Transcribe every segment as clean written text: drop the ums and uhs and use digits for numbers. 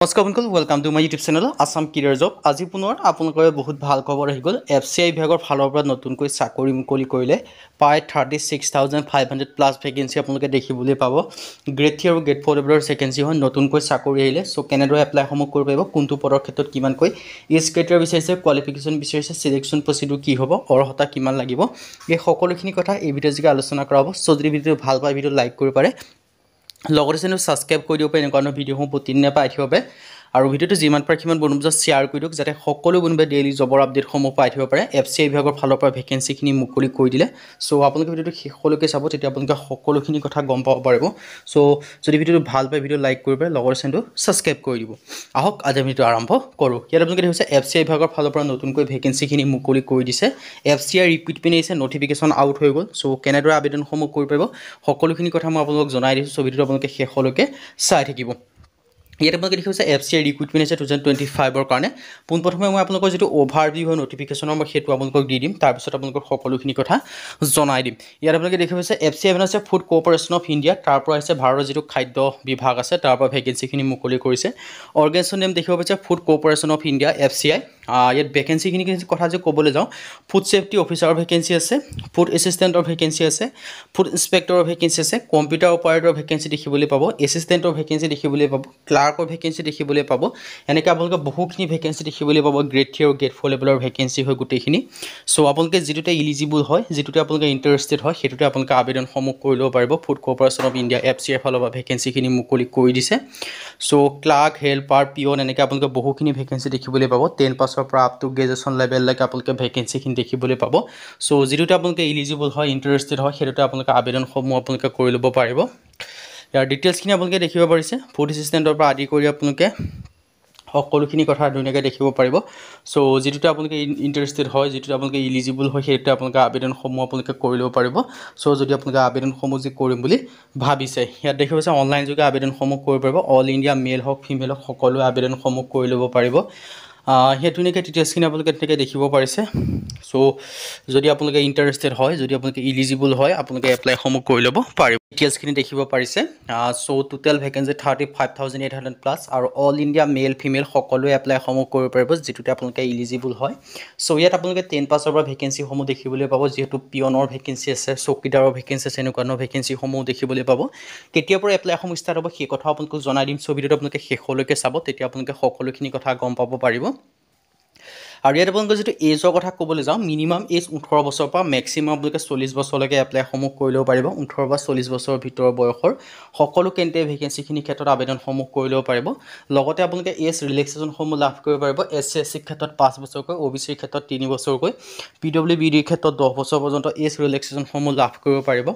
নমস্কাৰ বন্ধুসকল, welcome to my YouTube channel Assam career job. আজি পুনৰ আপোনালোকৰ বহুত ভাল খবৰ আহি গ'ল। FCI বিভাগৰ ফালৰ পৰা নতুনকৈ চাকৰি মুকলি কৰিলে। প্ৰায় 36,500 প্লাছ ভেকেঞ্চি আপোনালোকে দেখিবলৈ পাব। গ্ৰেড 3 আৰু গ্ৰেড 4 লেভেলৰ ভেকেঞ্চি হয়, নতুনকৈ চাকৰি আহিলে। চ' কেনেদৰে এপ্লাইসমূহ কৰিব পাৰিব, কোনটো পদৰ ক্ষেত্ৰত কিমানকৈ এজ ক্ৰাইটেৰিয়া বিচাৰিছে, কোৱালিফিকেশ্যন বিচাৰিছে, চিলেকশ্যন প্ৰচিডিউৰ কি হ'ব, অৰ্হতা কিমান লাগিব, এই সকলোখিনি কথা এই ভিডিঅ'ত যোগে আলোচনা কৰা হ'ব। চ' যদি ভিডিঅ'টো ভাল পায় ভিডিঅ'টো লাইক কৰিব পাৰে, লগতে চেনেল ছাবস্ক্ৰাইব কৰি দিব পাৰে, এনেকুৱা ধৰণৰ ভিডিঅ'সমূহ প্ৰতিদিনে পাই থাকিব পাৰে। আৰু ভিডিঅ'টো যিমান পাৰে সিমান বন্ধুবৰ্গ শ্বেয়াৰ কৰি দিয়ক, যাতে সকলো বন্ধুৱে ডেইলি জবৰ আপডেটসমূহ পাই থাকিব পাৰে। FCI বিভাগৰ ফালৰ পৰা ভেকেঞ্চিখিনি মুকলি কৰি দিলে। চ' আপোনালোকে ভিডিঅ'টো শেষলৈকে চাব, তেতিয়া আপোনালোকে সকলোখিনি কথা গম পাব পাৰিব। চ' যদি ভিডিঅ'টো ভাল পায় ভিডিঅ' লাইক কৰিব পাৰে, লগতে চেনেলটো ছাবস্ক্ৰাইব কৰি দিব। আহক আজি ভিডিঅ'টো আৰম্ভ কৰোঁ। ইয়াত আপোনালোকে দেখিছে FCI বিভাগৰ ফালৰ পৰা নতুনকৈ ভেকেঞ্চিখিনি মুকলি কৰি দিছে। FCI ৰিক্ৰুইটমেণ্ট আহিছে, নটিফিকেশ্যন আউট হৈ গ'ল। চ' কেনেদৰে আবেদনসমূহ কৰিব পাৰিব সকলোখিনি কথা মই আপোনালোকক জনাই দিছোঁ। চ' ভিডিঅ'টো আপোনালোকে শেষলৈকে চাই থাকিব। ইয়াত আপোনালোকে দেখিছে FCI ৰিক্ৰুইটমেণ্ট আছে 2025ৰ কাৰণে। পোনপ্ৰথমে মই আপোনালোকৰ যিটো অভাৰভিউ হয় নটিফিকেশ্যনৰ, মই সেইটো আপোনালোকক দি দিম। তাৰপিছত আপোনালোকক সকলোখিনি কথা জনাই দিম। ইয়াত আপোনালোকে দেখিছে FCI মানে আছে ফুড কৰ্প'ৰেশ্যন অফ ইণ্ডিয়া, তাৰ পৰা আহিছে ভাৰতৰ যিটো খাদ্য বিভাগ আছে, তাৰ পৰা ভেকেঞ্চিখিনি মুকলি কৰিছে। অৰ্গেনাইজেশ্যন নেম দেখিব পাইছে food corporation of India FCI। ইয়াত ভেকেঞ্চিখিনি কথা যে ক'বলৈ যাওঁ, ফুড ছেফটি অফিচাৰৰ ভেকেঞ্চি আছে, ফুড এছিষ্টেণ্টৰ ভেকেঞ্চি আছে, ফুড ইনস্পেক্টৰৰ ভেকেঞ্চি আছে, কম্পিউটাৰ অপাৰেটৰৰ ভেকেঞ্চি দেখিবলৈ পাব, এছিষ্টেণ্টৰ ভেকেঞ্চি দেখিবলৈ পাব, ক্লাৰ্কৰ ভেকেঞ্চি দেখিবলৈ পাব। এনেকৈ আপোনালোকে বহুখিনি ভেকেঞ্চি দেখিবলৈ পাব। গ্ৰেড 3 আৰু গ্ৰেড 4 লেভেলৰ ভেকেঞ্চি হয় গোটেইখিনি। চ' আপোনালোকে যিটোতে ইলিজিবল হয়, যিটোতে আপোনালোকে ইণ্টাৰেষ্টেড হয়, সেইটোতে আপোনালোকে আবেদনসমূহ কৰি ল'ব পাৰিব। Food corporation of India FCI ফালৰ পৰা ভেকেঞ্চিখিনি মুকলি কৰি দিছে। চ' ক্লাৰ্ক, হেল্পাৰ, পিয়ন এনেকৈ আপোনালোকে বহুখিনি ভেকেঞ্চি দেখিবলৈ পাব। 10 পাছৰ পৰা আপ টু গ্ৰেজুৱেশ্যন লেভেললৈকে আপোনালোকে ভেকেঞ্চিখিনি দেখিবলৈ পাব। চ' যিটোতে আপোনালোকে ইলিজিবল হয়, ইণ্টাৰেষ্টেড হয়, সেইটোতে আপোনালোকে আবেদনসমূহ আপোনালোকে কৰি ল'ব পাৰিব। ইয়াৰ ডিটেইলছখিনি আপোনালোকে দেখিব পাৰিছে। ফুড এছিষ্টেণ্টৰ পৰা আদি কৰি আপোনালোকে সকলোখিনি কথা ধুনীয়াকৈ দেখিব পাৰিব। চ' যিটোতে আপোনালোকে ইণ্টাৰেষ্টেড হয়, যিটোতে আপোনালোকে ইলিজিবল হয়, সেইটোতে আপোনালোকে আবেদনসমূহ আপোনালোকে কৰি ল'ব পাৰিব। চ' যদি আপোনালোকে আবেদনসমূহ যি কৰিম বুলি ভাবিছে, ইয়াত দেখিব পাইছে অনলাইন যোগে আবেদনসমূহ কৰিব পাৰিব। অল ইণ্ডিয়া মেল হওক ফিমেল হওক সকলোৱে আবেদনসমূহ কৰি ল'ব পাৰিব। সেই ধুনীয়াকৈ ডিটেইলছখিনি আপোনালোকে তেনেকৈ দেখিব পাৰিছে। চ' যদি আপোনালোকে ইণ্টাৰেষ্টেড হয়, যদি আপোনালোকে ইলিজিবল হয়, আপোনালোকে এপ্লাইসমূহ কৰি ল'ব পাৰিব। ডিটেইলছখিনি দেখিব পাৰিছে। চ' টোটেল ভেকেঞ্চি 35,800 প্লাছ, আৰু অল ইণ্ডিয়া মেল ফিমেল সকলোৱে এপ্লাইসমূহ কৰিব পাৰিব, যিটোতে আপোনালোকে ইলিজিবল হয়। চ' ইয়াত আপোনালোকে 10 পাছৰ পৰা ভেকেঞ্চিসমূহ দেখিবলৈ পাব। যিহেতু পিয়নৰ ভেকেঞ্চি আছে, চকীদাৰৰ ভেকেঞ্চি আছে, এনেকুৱা ধৰণৰ ভেকেঞ্চিসমূহ দেখিবলৈ পাব। কেতিয়াৰ পৰা এপ্লাইসমূহ ষ্টাৰ্ট হ'ব সেই কথাও আপোনালোকক জনাই দিম। চ' ভিডিঅ'টো আপোনালোকে শেষলৈকে চাব, তেতিয়া আপোনালোকে সকলোখিনি কথা গম পাব পাৰিব। আৰু ইয়াত আপোনালোকে যিটো এজৰ কথা ক'বলৈ যাওঁ, মিনিমাম এজ 18 বছৰৰ পৰা মেক্সিমাম আপোনালোকে 40 বছৰলৈকে এপ্লাইসমূহ কৰি ল'ব পাৰিব। 18 বা 40 বছৰৰ ভিতৰৰ বয়সৰ সকলো কেণ্ডিডেটে ভেকেঞ্চিখিনিৰ ক্ষেত্ৰত আবেদনসমূহ কৰি ল'ব পাৰিব। লগতে আপোনালোকে এজ ৰিলেক্সেশ্যনসমূহ লাভ কৰিব পাৰিব। SC SC ক্ষেত্ৰত 5 বছৰকৈ, OBCৰ ক্ষেত্ৰত 3 বছৰকৈ, PWBDৰ ক্ষেত্ৰত 10 বছৰ পৰ্যন্ত এজ ৰিলেক্সেশ্যনসমূহ লাভ কৰিব পাৰিব।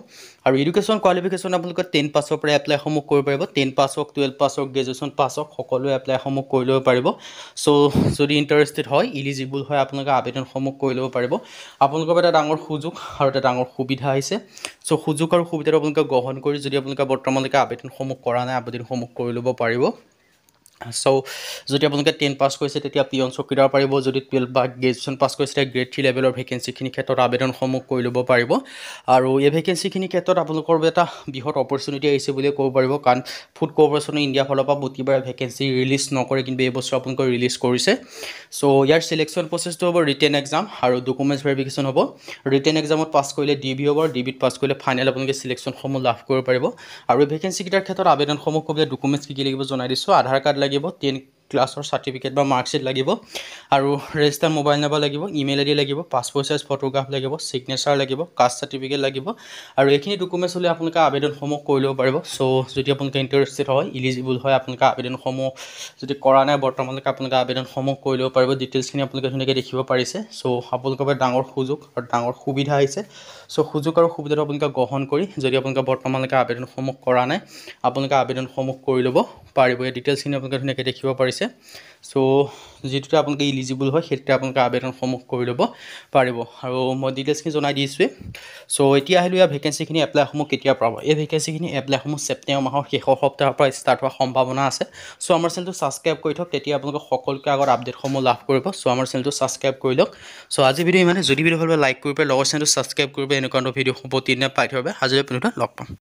আৰু এডুকেশ্যন কোৱালিফিকেশ্যন আপোনালোকে 10 পাছৰ পৰা এপ্লাইসমূহ কৰিব পাৰিব। 10 পাছ হওক, 12 পাছ হওক, গ্ৰেজুৱেশ্যন পাছ হওক, সকলোৱে এপ্লাইসমূহ কৰি ল'ব পাৰিব। চ' যদি ইণ্টাৰেষ্টেড হয়, ইলিজিবল হয়, আপোনালোকে আবেদনসমূহ কৰি ল'ব পাৰিব। আপোনালোকৰ এটা ডাঙৰ সুযোগ আৰু এটা ডাঙৰ সুবিধা আহিছে। চ' সুযোগ আৰু সুবিধাটো আপোনালোকে গ্ৰহণ কৰি যদি আপোনালোকে বৰ্তমানলৈকে আবেদনসমূহ কৰা নাই, আবেদনসমূহ কৰি ল'ব পাৰিব। চ' যদি আপোনালোকে 10 পাছ কৰিছে তেতিয়া পিয়ন চকীদাৰ পাৰিব। যদি 12 বা গ্ৰেজুৱেশ্যন পাছ কৰিছে তেতিয়া গ্ৰেড 3 লেভেলৰ ভেকেঞ্চিখিনিৰ ক্ষেত্ৰত আবেদনসমূহ কৰি ল'ব পাৰিব। আৰু এই ভেকেঞ্চিখিনিৰ ক্ষেত্ৰত আপোনালোকৰ এটা বৃহৎ অপৰচুনিটি আহিছে বুলিয়ে ক'ব পাৰিব, কাৰণ ফুড কৰ্প'ৰেশ্যন ইণ্ডিয়াৰ ফালৰ পৰা প্ৰতিবাৰে ভেকেঞ্চি ৰিলিজ নকৰে, কিন্তু এইবছৰ আপোনালোকৰ ৰিলিজ কৰিছে। চ' ইয়াৰ চিলেকশ্যন প্ৰচেছটো হ'ব ৰিটেন এক্সাম আৰু ডকুমেণ্টছ ভেৰিফিকেশ্যন হ'ব। ৰিটেন এক্সামত পাছ কৰিলে DB হ'ব, আৰু DBত পাছ কৰিলে ফাইনেল আপোনালোকে চিলেকশ্যনসমূহ লাভ কৰিব পাৰিব। আৰু এই ভেকেঞ্চিকেইটাৰ ক্ষেত্ৰত আবেদনসমূহ কৰিবলৈ ডকুমেণ্টছ কি লাগিব জনাই দিছোঁ। আধাৰ কাৰ্ড লাগিব, 10 ক্লাছৰ চাৰ্টিফিকেট বা মাৰ্কশ্বিট লাগিব, আৰু ৰেজিষ্টাৰ্ড মোবাইল নম্বৰ লাগিব, ইমেইল ID লাগিব, পাছপ'ৰ্ট চাইজ ফটোগ্ৰাফ লাগিব, ছিগনেচাৰ লাগিব, কাষ্ট চাৰ্টিফিকেট লাগিব। আৰু এইখিনি ডকুমেণ্টছ হ'লে আপোনালোকে আবেদনসমূহ কৰি ল'ব পাৰিব। চ' যদি আপোনালোকে ইণ্টাৰেষ্টেড হয়, ইলিজিবল হয়, আপোনালোকে আবেদনসমূহ যদি কৰা নাই বৰ্তমানলৈকে আপোনালোকে আবেদনসমূহ কৰি ল'ব পাৰিব। ডিটেইলছখিনি আপোনালোকে ধুনীয়াকৈ দেখিব পাৰিছে। চ' আপোনালোকৰ বাবে ডাঙৰ সুযোগ আৰু ডাঙৰ সুবিধা আহিছে। চ' সুযোগ আৰু সুবিধাটো আপোনালোকে গ্ৰহণ কৰি যদি আপোনালোকে বৰ্তমানলৈকে আবেদনসমূহ কৰা নাই, আপোনালোকে আবেদনসমূহ কৰি ল'ব পাৰিব। এই ডিটেইলছখিনি আপোনালোকে ধুনীয়াকৈ দেখিব পাৰিছে। চ' যিটোতে আপোনালোকে ইলিজিবল হয়, সেইটোতে আপোনালোকে আবেদনসমূহ কৰি ল'ব পাৰিব। আৰু মই ডিটেইলছখিনি জনাই দিছোঁৱে। চ' এতিয়া আহিলোঁ ইয়াৰ ভেকেঞ্চিখিনি এপ্লাইসমূহ কেতিয়া পাব। এই ভেকেঞ্চিখিনি এপ্লাইসমূহ ছেপ্টেম্বৰ মাহৰ শেষৰ সপ্তাহৰ পৰা ষ্টাৰ্ট হোৱাৰ সম্ভাৱনা আছে। চ' আমাৰ চেনেলটো ছাবস্ক্ৰাইব কৰি থওক, তেতিয়া আপোনালোকে সকলোকে আগত আপডেটসমূহ লাভ কৰিব। চ' আমাৰ চেনেলটো ছাবস্ক্ৰাইব কৰি লওক। চ' আজি ভিডিঅ' ইমানে। যদি ভিডিঅ' ভাল লাগে লাইক কৰিব পাৰে, লগৰ চেনেলটো ছাবস্ক্ৰাইব কৰিব, এনেকুৱা ধৰণৰ ভিডিঅ' প্ৰতিদিনে পাই থাকিব। আজিলৈ ভিডিঅ'টো লগ পাম।